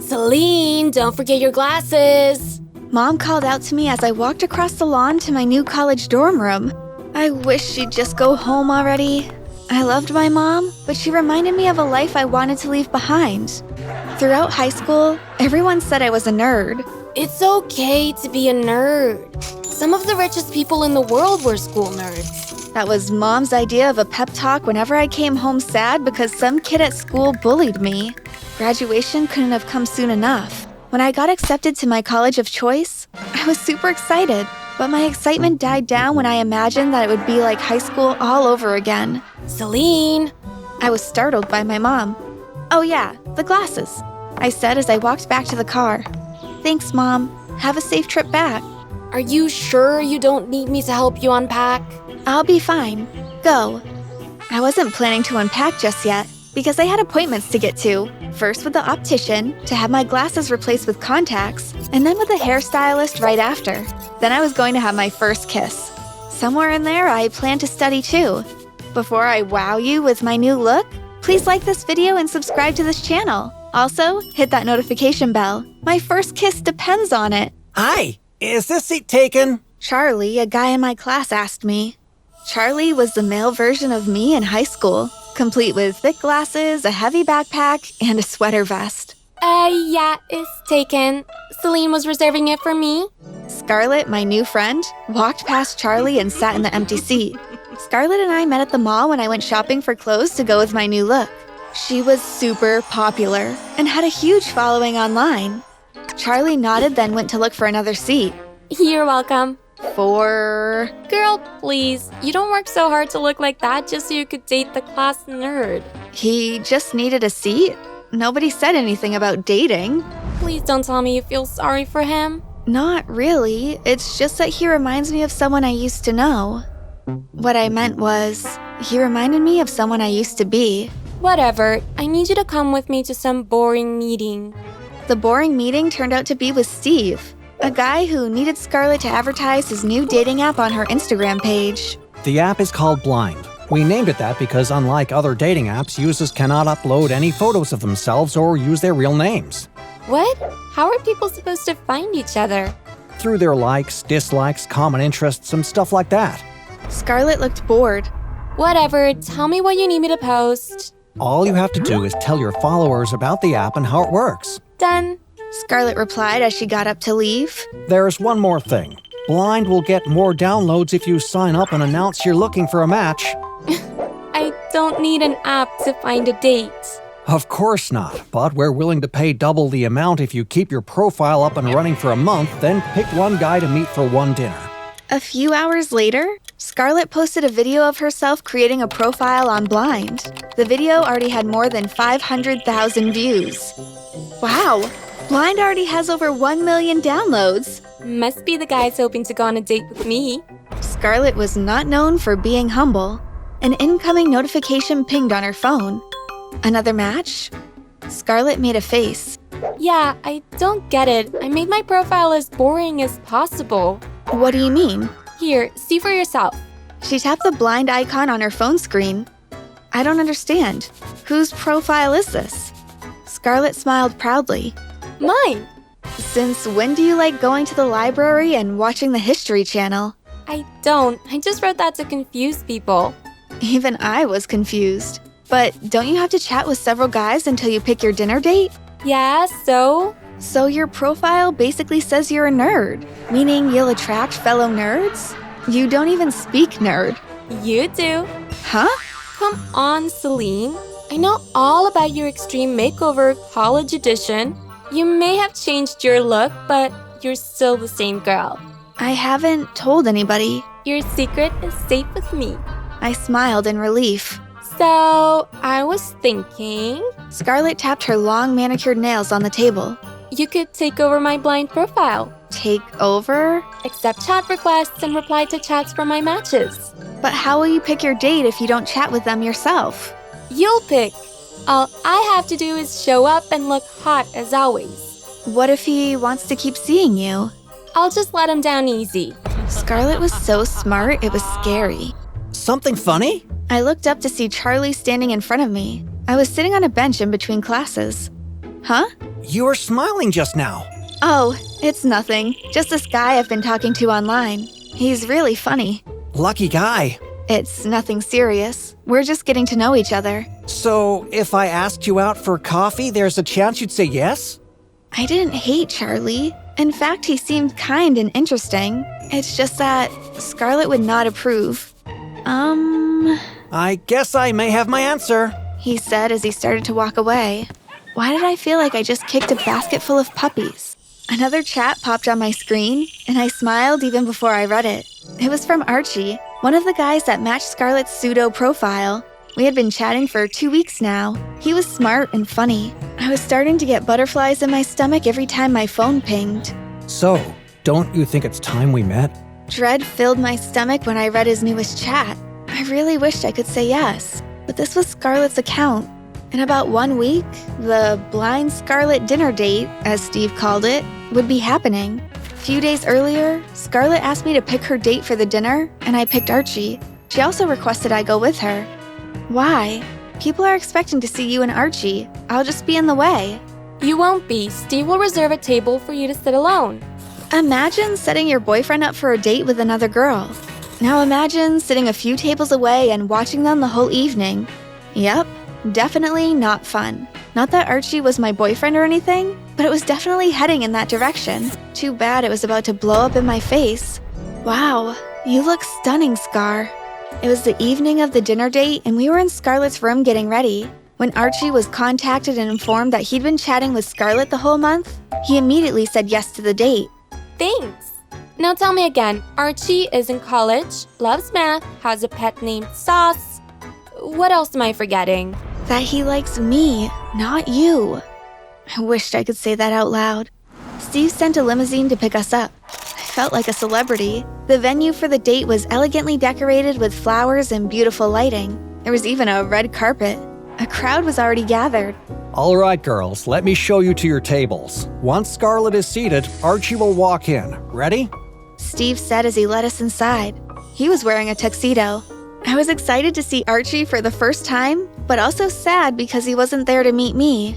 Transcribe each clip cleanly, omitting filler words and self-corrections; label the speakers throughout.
Speaker 1: Celine, don't forget your glasses.
Speaker 2: Mom called out to me as I walked across the lawn to my new college dorm room. I wish she'd just go home already. I loved my mom, but she reminded me of a life I wanted to leave behind. Throughout high school, everyone said I was a nerd.
Speaker 1: It's okay to be a nerd. Some of the richest people in the world were school nerds.
Speaker 2: That was Mom's idea of a pep talk whenever I came home sad because some kid at school bullied me. Graduation couldn't have come soon enough. When I got accepted to my college of choice, I was super excited. But my excitement died down when I imagined that it would be like high school all over again.
Speaker 1: Celine!
Speaker 2: I was startled by my mom. Oh yeah, the glasses, I said as I walked back to the car. Thanks, Mom. Have a safe trip back.
Speaker 1: Are you sure you don't need me to help you unpack?
Speaker 2: I'll be fine. Go. I wasn't planning to unpack just yet because I had appointments to get to. First with the optician to have my glasses replaced with contacts, and then with a hairstylist right after. Then I was going to have my first kiss. Somewhere in there, I plan to study too. Before I wow you with my new look, please like this video and subscribe to this channel. Also, hit that notification bell. My first kiss depends on it.
Speaker 3: Hi, is this seat taken?
Speaker 2: Charlie, a guy in my class, asked me. Charlie was the male version of me in high school, complete with thick glasses, a heavy backpack, and a sweater vest.
Speaker 1: Yeah, it's taken. Celine was reserving it for me.
Speaker 2: Scarlett, my new friend, walked past Charlie and sat in the empty seat. Scarlett and I met at the mall when I went shopping for clothes to go with my new look. She was super popular and had a huge following online. Charlie nodded, then went to look for another seat.
Speaker 1: You're welcome. Girl, please. You don't work so hard to look like that just so you could date the class nerd.
Speaker 2: He just needed a seat? Nobody said anything about dating.
Speaker 1: Please don't tell me you feel sorry for him.
Speaker 2: Not really. It's just that he reminds me of someone I used to know. What I meant was, he reminded me of someone I used to be.
Speaker 1: Whatever. I need you to come with me to some boring meeting.
Speaker 2: The boring meeting turned out to be with Steve, a guy who needed Scarlett to advertise his new dating app on her Instagram page.
Speaker 3: The app is called Blind. We named it that because unlike other dating apps, users cannot upload any photos of themselves or use their real names.
Speaker 1: What? How are people supposed to find each other?
Speaker 3: Through their likes, dislikes, common interests, and stuff like that.
Speaker 2: Scarlett looked bored.
Speaker 1: Whatever, tell me what you need me to post.
Speaker 3: All you have to do is tell your followers about the app and how it works.
Speaker 1: Done.
Speaker 2: Scarlett replied as she got up to leave.
Speaker 3: There's one more thing. Blind will get more downloads if you sign up and announce you're looking for a match.
Speaker 1: I don't need an app to find a date.
Speaker 3: Of course not, but we're willing to pay double the amount if you keep your profile up and running for a month, then pick one guy to meet for one dinner.
Speaker 2: A few hours later, Scarlett posted a video of herself creating a profile on Blind. The video already had more than 500,000 views. Wow, Blind already has over 1 million downloads.
Speaker 1: Must be the guys hoping to go on a date with me.
Speaker 2: Scarlett was not known for being humble. An incoming notification pinged on her phone. Another match? Scarlett made a face.
Speaker 1: Yeah, I don't get it. I made my profile as boring as possible.
Speaker 2: What do you mean?
Speaker 1: Here, see for yourself.
Speaker 2: She tapped the Blind icon on her phone screen. I don't understand. Whose profile is this? Scarlett smiled proudly.
Speaker 1: Mine!
Speaker 2: Since when do you like going to the library and watching the History Channel?
Speaker 1: I don't. I just wrote that to confuse people.
Speaker 2: Even I was confused. But don't you have to chat with several guys until you pick your dinner date?
Speaker 1: Yeah, so?
Speaker 2: So your profile basically says you're a nerd, meaning you'll attract fellow nerds? You don't even speak nerd.
Speaker 1: You do.
Speaker 2: Huh?
Speaker 1: Come on, Celine. I know all about your Extreme Makeover College Edition. You may have changed your look, but you're still the same girl.
Speaker 2: I haven't told anybody.
Speaker 1: Your secret is safe with me.
Speaker 2: I smiled in relief.
Speaker 1: So, I was thinking...
Speaker 2: Scarlett tapped her long manicured nails on the table.
Speaker 1: You could take over my Blind profile.
Speaker 2: Take over?
Speaker 1: Accept chat requests and reply to chats from my matches.
Speaker 2: But how will you pick your date if you don't chat with them yourself?
Speaker 1: You'll pick. All I have to do is show up and look hot as always.
Speaker 2: What if he wants to keep seeing you?
Speaker 1: I'll just let him down easy.
Speaker 2: Scarlett was so smart, it was scary.
Speaker 3: Something funny?
Speaker 2: I looked up to see Charlie standing in front of me. I was sitting on a bench in between classes. Huh?
Speaker 3: You were smiling just now.
Speaker 2: Oh, it's nothing. Just this guy I've been talking to online. He's really funny.
Speaker 3: Lucky guy.
Speaker 2: It's nothing serious. We're just getting to know each other.
Speaker 3: So, if I asked you out for coffee, there's a chance you'd say yes?
Speaker 2: I didn't hate Charlie. In fact, he seemed kind and interesting. It's just that Scarlett would not approve.
Speaker 3: I guess I may have my answer.
Speaker 2: He said as he started to walk away. Why did I feel like I just kicked a basket full of puppies? Another chat popped on my screen, and I smiled even before I read it. It was from Archie, one of the guys that matched Scarlett's pseudo profile. We had been chatting for 2 weeks now. He was smart and funny. I was starting to get butterflies in my stomach every time my phone pinged.
Speaker 3: So, don't you think it's time we met?
Speaker 2: Dread filled my stomach when I read his newest chat. I really wished I could say yes, but this was Scarlett's account. In about 1 week, the blind Scarlett dinner date, as Steve called it, would be happening. A few days earlier, Scarlett asked me to pick her date for the dinner, and I picked Archie. She also requested I go with her. Why? People are expecting to see you and Archie. I'll just be in the way.
Speaker 1: You won't be. Steve will reserve a table for you to sit alone.
Speaker 2: Imagine setting your boyfriend up for a date with another girl. Now imagine sitting a few tables away and watching them the whole evening. Yep, definitely not fun. Not that Archie was my boyfriend or anything, but it was definitely heading in that direction. Too bad it was about to blow up in my face. Wow, you look stunning, Scar. It was the evening of the dinner date, and we were in Scarlett's room getting ready. When Archie was contacted and informed that he'd been chatting with Scarlett the whole month, he immediately said yes to the date.
Speaker 1: Thanks. Now tell me again, Archie is in college, loves math, has a pet named Sauce. What else am I forgetting?
Speaker 2: That he likes me, not you. I wished I could say that out loud. Steve sent a limousine to pick us up. I felt like a celebrity. The venue for the date was elegantly decorated with flowers and beautiful lighting. There was even a red carpet. A crowd was already gathered.
Speaker 3: All right, girls, let me show you to your tables. Once Scarlett is seated, Archie will walk in. Ready?
Speaker 2: Steve said as he led us inside. He was wearing a tuxedo. I was excited to see Archie for the first time, but also sad because he wasn't there to meet me.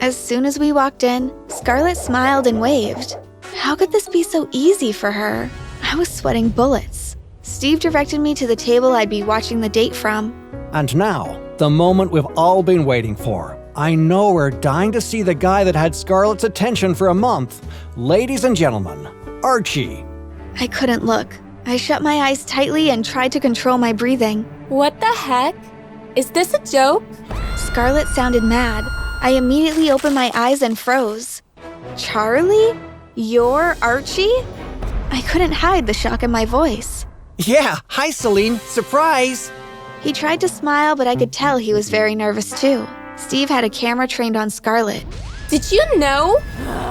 Speaker 2: As soon as we walked in, Scarlett smiled and waved. How could this be so easy for her? I was sweating bullets. Steve directed me to the table I'd be watching the date from.
Speaker 3: And now, the moment we've all been waiting for. I know we're dying to see the guy that had Scarlett's attention for a month. Ladies and gentlemen, Archie.
Speaker 2: I couldn't look. I shut my eyes tightly and tried to control my breathing.
Speaker 1: What the heck? Is this a joke?
Speaker 2: Scarlett sounded mad. I immediately opened my eyes and froze. Charlie? You're Archie? I couldn't hide the shock in my voice.
Speaker 3: Yeah, hi Celine, surprise!
Speaker 2: He tried to smile, but I could tell he was very nervous too. Steve had a camera trained on Scarlett.
Speaker 1: Did you know?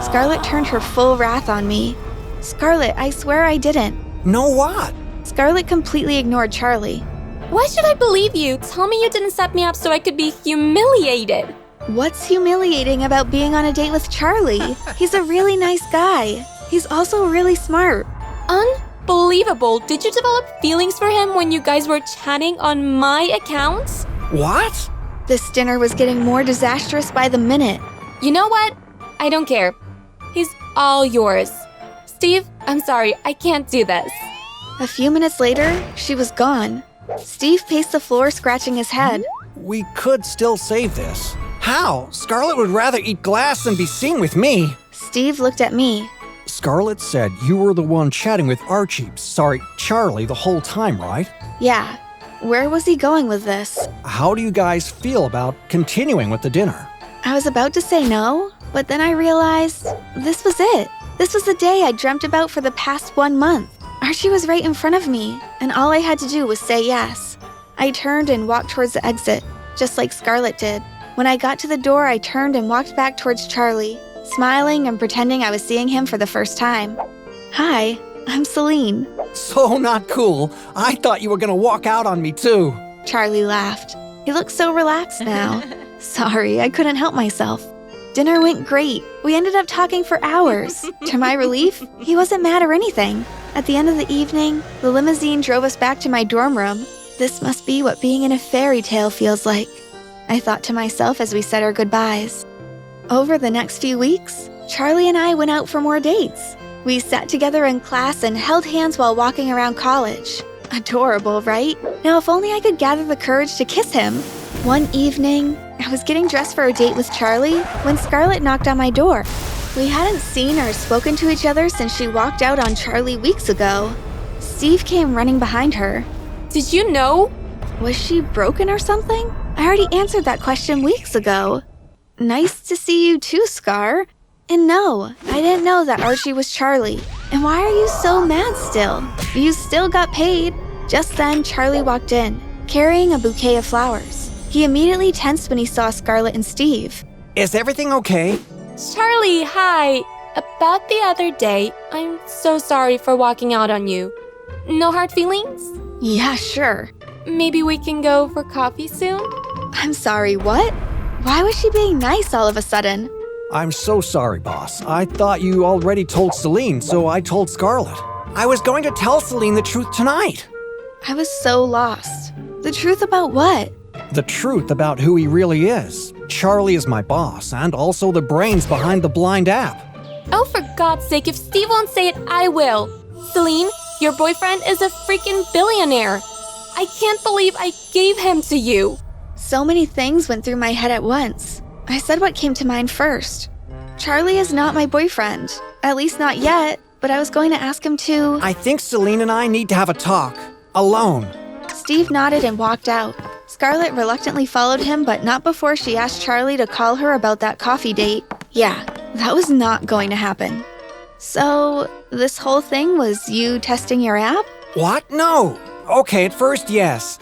Speaker 2: Scarlett turned her full wrath on me. Scarlett, I swear I didn't.
Speaker 3: Know what?
Speaker 2: Scarlett completely ignored Charlie.
Speaker 1: Why should I believe you? Tell me you didn't set me up so I could be humiliated.
Speaker 2: What's humiliating about being on a date with Charlie? He's a really nice guy. He's also really smart.
Speaker 1: Unbelievable. Did you develop feelings for him when you guys were chatting on my accounts?
Speaker 3: What?
Speaker 2: This dinner was getting more disastrous by the minute.
Speaker 1: You know what? I don't care. He's all yours. Steve, I'm sorry, I can't do this.
Speaker 2: A few minutes later, she was gone. Steve paced the floor, scratching his head.
Speaker 3: We could still save this. How? Scarlett would rather eat glass than be seen with me.
Speaker 2: Steve looked at me.
Speaker 3: Scarlett said you were the one chatting with Charlie the whole time, right?
Speaker 2: Yeah. Where was he going with this?
Speaker 3: How do you guys feel about continuing with the dinner?
Speaker 2: I was about to say no, but then I realized this was it. This was the day I dreamt about for the past 1 month. Archie was right in front of me, and all I had to do was say yes. I turned and walked towards the exit, just like Scarlett did. When I got to the door, I turned and walked back towards Charlie, smiling and pretending I was seeing him for the first time. Hi, I'm Celine.
Speaker 3: So not cool. I thought you were gonna walk out on me too.
Speaker 2: Charlie laughed. He looked so relaxed now. Sorry, I couldn't help myself. Dinner went great. We ended up talking for hours. To my relief, he wasn't mad or anything. At the end of the evening, the limousine drove us back to my dorm room. This must be what being in a fairy tale feels like, I thought to myself as we said our goodbyes. Over the next few weeks, Charlie and I went out for more dates. We sat together in class and held hands while walking around college. Adorable, right? Now, if only I could gather the courage to kiss him. One evening, I was getting dressed for a date with Charlie when Scarlett knocked on my door. We hadn't seen or spoken to each other since she walked out on Charlie weeks ago. Steve came running behind her.
Speaker 1: Did you know?
Speaker 2: Was she broken or something? I already answered that question weeks ago. Nice to see you too, Scar. And no, I didn't know that Archie was Charlie. And why are you so mad still? You still got paid. Just then, Charlie walked in, carrying a bouquet of flowers. He immediately tensed when he saw Scarlett and Steve.
Speaker 3: Is everything okay?
Speaker 1: Charlie, hi. About the other day, I'm so sorry for walking out on you. No hard feelings?
Speaker 2: Yeah, sure.
Speaker 1: Maybe we can go for coffee soon?
Speaker 2: I'm sorry, what? Why was she being nice all of a sudden?
Speaker 3: I'm so sorry, boss. I thought you already told Celine, so I told Scarlett. I was going to tell Celine the truth tonight.
Speaker 2: I was so lost. The truth about what?
Speaker 3: The truth about who he really is. Charlie is my boss, and also the brains behind the blind app.
Speaker 1: Oh, for God's sake, if Steve won't say it, I will. Celine, your boyfriend is a freaking billionaire. I can't believe I gave him to you.
Speaker 2: So many things went through my head at once. I said what came to mind first. Charlie is not my boyfriend. At least not yet, but I was going to ask him to...
Speaker 3: I think Celine and I need to have a talk. Alone.
Speaker 2: Steve nodded and walked out. Scarlett reluctantly followed him, but not before she asked Charlie to call her about that coffee date. Yeah, that was not going to happen. So, this whole thing was you testing your app?
Speaker 3: What? No. Okay, at first, yes.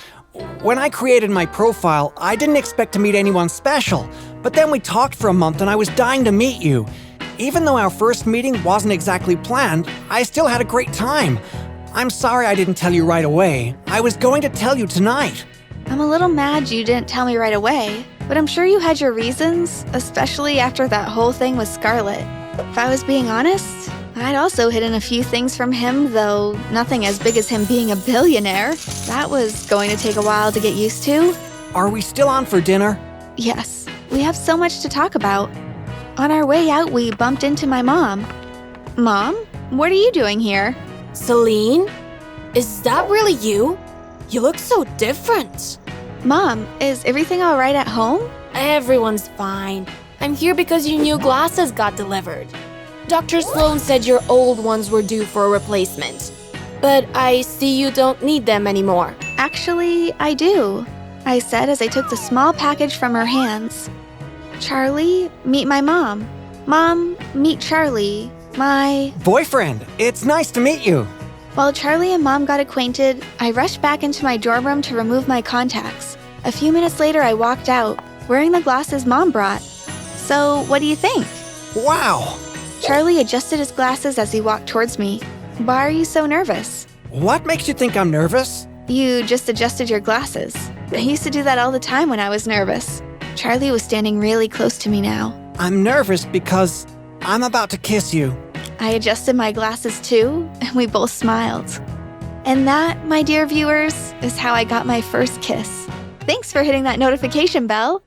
Speaker 3: When I created my profile, I didn't expect to meet anyone special. But then we talked for a month and I was dying to meet you. Even though our first meeting wasn't exactly planned, I still had a great time. I'm sorry I didn't tell you right away. I was going to tell you tonight.
Speaker 2: I'm a little mad you didn't tell me right away, but I'm sure you had your reasons, especially after that whole thing with Scarlett. If I was being honest, I'd also hidden a few things from him, though nothing as big as him being a billionaire. That was going to take a while to get used to.
Speaker 3: Are we still on for dinner?
Speaker 2: Yes, we have so much to talk about. On our way out, we bumped into my mom. Mom, what are you doing here?
Speaker 1: Celine? Is that really you? You look so different.
Speaker 2: Mom, is everything all right at home?
Speaker 1: Everyone's fine. I'm here because your new glasses got delivered. Dr. Sloan said your old ones were due for a replacement. But I see you don't need them anymore.
Speaker 2: Actually, I do, I said as I took the small package from her hands. Charlie, meet my mom. Mom, meet Charlie, my...
Speaker 3: Boyfriend, it's nice to meet you.
Speaker 2: While Charlie and Mom got acquainted, I rushed back into my dorm room to remove my contacts. A few minutes later, I walked out, wearing the glasses Mom brought. So, what do you think?
Speaker 3: Wow!
Speaker 2: Charlie adjusted his glasses as he walked towards me. Why are you so nervous?
Speaker 3: What makes you think I'm nervous?
Speaker 2: You just adjusted your glasses. I used to do that all the time when I was nervous. Charlie was standing really close to me now.
Speaker 3: I'm nervous because I'm about to kiss you.
Speaker 2: I adjusted my glasses too, and we both smiled. And that, my dear viewers, is how I got my first kiss. Thanks for hitting that notification bell.